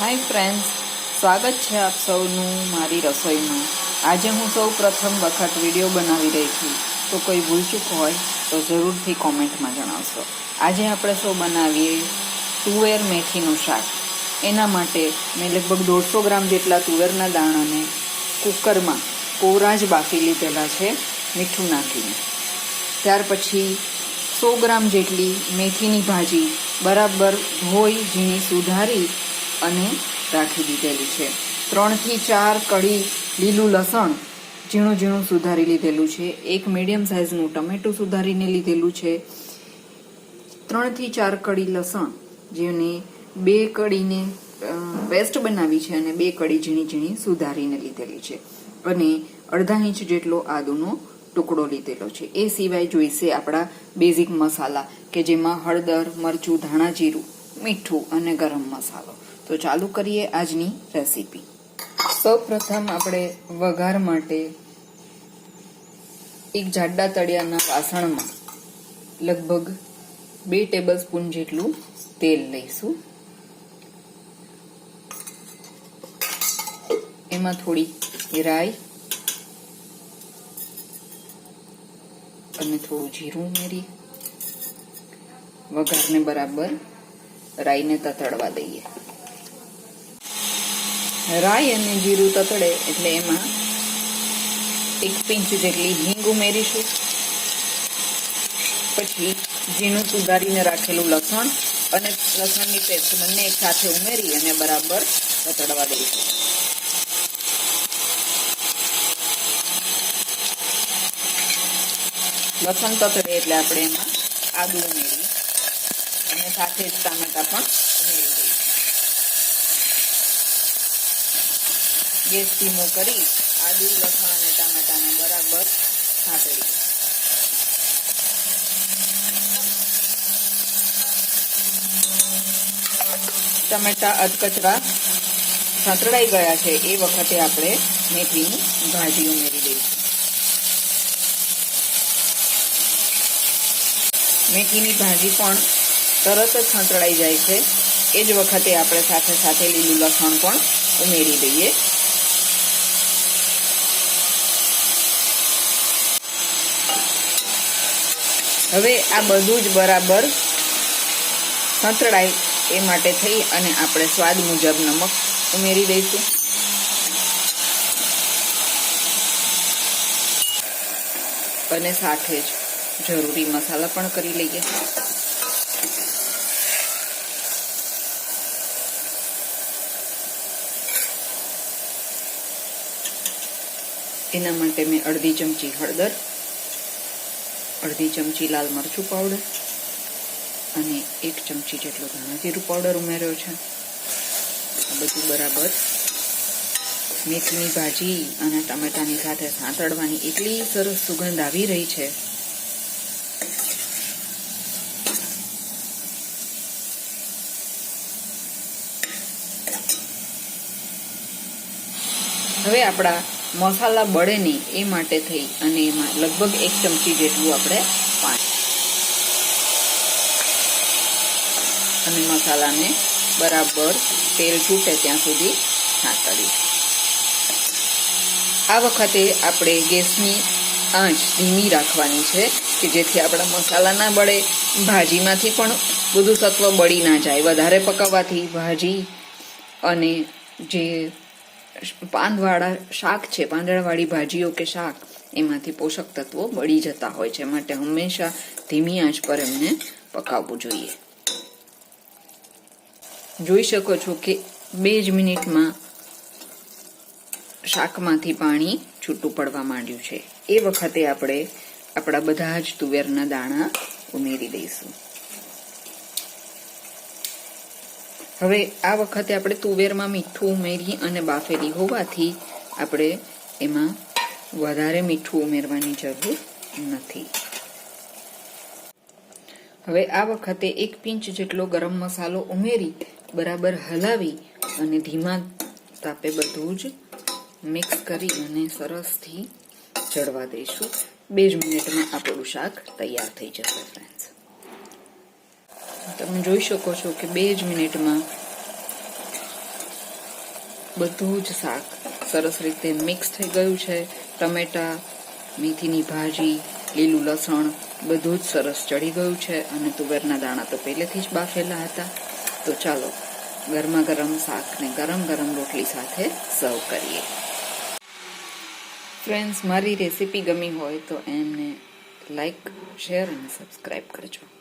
Hi friends, સ્વાગત છે આપ સૌનું મારી રસોઈમાં. આજે હું સૌ પ્રથમ વખત વિડીયો બનાવી રહી છું, તો કોઈ ભૂલચૂક હોય તો જરૂરથી કોમેન્ટમાં જણાવશો. આજે આપણે સૌ બનાવીએ તુવેર મેથીનું શાક. એના માટે મેં લગભગ 150 ગ્રામ જેટલા તુવેરના દાણાને કુકરમાં કોરા જ બાફી લીધેલા છે, મીઠું નાખીને. ત્યાર પછી 100 ગ્રામ જેટલી મેથીની ભાજી બરાબર ધોઈ ઝીણી સુધારી અને રાખી દીધેલી છે. 3 થી 4 કળી લીલું લસણ ઝીણું ઝીણું સુધારી લીધેલું છે. એક મીડિયમ સાઇઝનું ટમેટું સુધારીને લીધેલું છે. 3 થી 4 કળી લસણ જેને 2 કળીને પેસ્ટ બનાવી છે અને 2 કળી ઝીણી ઝીણી સુધારીને લીધેલી છે. અને અડધા ઇંચ જેટલો આદુનો ટુકડો લીધેલો છે. એ સિવાય જોઈશે આપણા બેઝિક મસાલા કે જેમાં હળદર, મરચું, ધાણા જીરું, મીઠું અને ગરમ મસાલો. તો ચાલુ કરીએ આજની રેસીપી. સૌ પ્રથમ આપણે વઘાર માટે એક જાડા તળિયાના વાસણમાં લગભગ 2 ટેબલસ્પૂન જેટલું તેલ લઈશું. એમાં થોડી રાઈ અને થોડું જીરું ઉમેરી વઘારને બરાબર રાઈને તતડવા દઈએ. રાઈ અને જીરું તતડે એટલે એમાં 1 પિંચ જેટલી હિંગ ઉમેરીશું. પછી ઝીણું સુધારીને રાખેલું લસણ અને લસણની પેસ્ટ બંને એક સાથે ઉમેરી અને બરાબર તતડવા દઈશું. લસણ તતડે એટલે આપણે એમાં આદુ ઉમેરી અને સાથે જ ટામેટા પણ ઉમેરી દઈશું. ગેસ ધીમો કરી આદુ, લસણ અને ટામેટાને બરાબર સાંતળી. ટામેટા અધકચરા સાંતળાઈ ગયા છે એ વખતે આપણે મેથીની ભાજી ઉમેરી દઈશું. મેથીની ભાજી પણ તરત જ સાંતળાઈ જાય છે. એ જ વખતે આપણે સાથે સાથે લીલું લસણ પણ ઉમેરી દઈએ. હવે આ બધું જ બરાબર સંતળાય એ માટે થઈ અને આપણે સ્વાદ મુજબ નમક ઉમેરી દઈશું. અને સાથે જ જરૂરી મસાલા પણ કરી લઈએ. એના માટે મેં અડધી ચમચી હળદર, અડધી ચમચી લાલ મરચું પાવડર અને 1 ચમચી જેટલો ધાણા જીરું પાવડર ઉમેર્યો છે. આ બધું બરાબર મેથીની ભાજી અને ટમેટાની સાથે સાંતળવાની એટલી સરસ સુગંધ આવી રહી છે. હવે આપણા મસાલા બળે નહીં એ માટે થઈ અને એમાં લગભગ 1 ચમચી જેટલું આપણે પાણી અને મસાલાને બરાબર તેલ છૂટે ત્યાં સુધી સાંતળીએ. આ વખતે આપણે ગેસની આંચ ધીમી રાખવાની છે કે જેથી આપણા મસાલા ના બળે, ભાજીમાંથી પણ બધું સત્વ બળી ના જાય. વધારે પકાવવાથી ભાજી અને જે પાંદવાળા શાક છે, પાંદડાવાળી ભાજીઓ કે શાક, એમાંથી પોષક તત્વો બળી જતા હોય છે. માટે હંમેશા ધીમી આંચ પર એમને પકાવવું જોઈએ. જોઈ શકો છો કે 2 જ મિનિટમાં શાકમાંથી પાણી છૂટું પડવા માંડ્યું છે. એ વખતે આપણે આપણા બધા જ તુવેરના દાણા ઉમેરી દઈશું. હવે આ વખતે આપણે તુવેરમાં મીઠું ઉમેરી અને બાફેલી હોવાથી આપણે એમાં વધારે મીઠું ઉમેરવાની જરૂર નથી. હવે આ વખતે 1 પિંચ જેટલો ગરમ મસાલો ઉમેરી બરાબર હલાવી અને ધીમા તાપે બધું જ મિક્સ કરી અને સરસથી ચડવા દઈશું. 2 જ મિનિટમાં આપણું શાક તૈયાર થઈ જશે ફ્રેન્ડ્સ. તમે જોઈ શકો છો કે 2 જ મિનિટમાં બધું જ શાક સરસ રીતે મિક્સ થઈ ગયું છે. ટમેટા, મેથીની ભાજી, લીલું લસણ બધું જ સરસ ચડી ગયું છે અને તુવેરના દાણા તો પહેલેથી જ બાફેલા હતા. તો ચાલો ગરમા ગરમ શાકને ગરમ ગરમ રોટલી સાથે સર્વ કરીએ. ફ્રેન્ડ્સ, મારી રેસીપી ગમી હોય તો એમને લાઈક, શેર અને સબસ્ક્રાઈબ કરજો.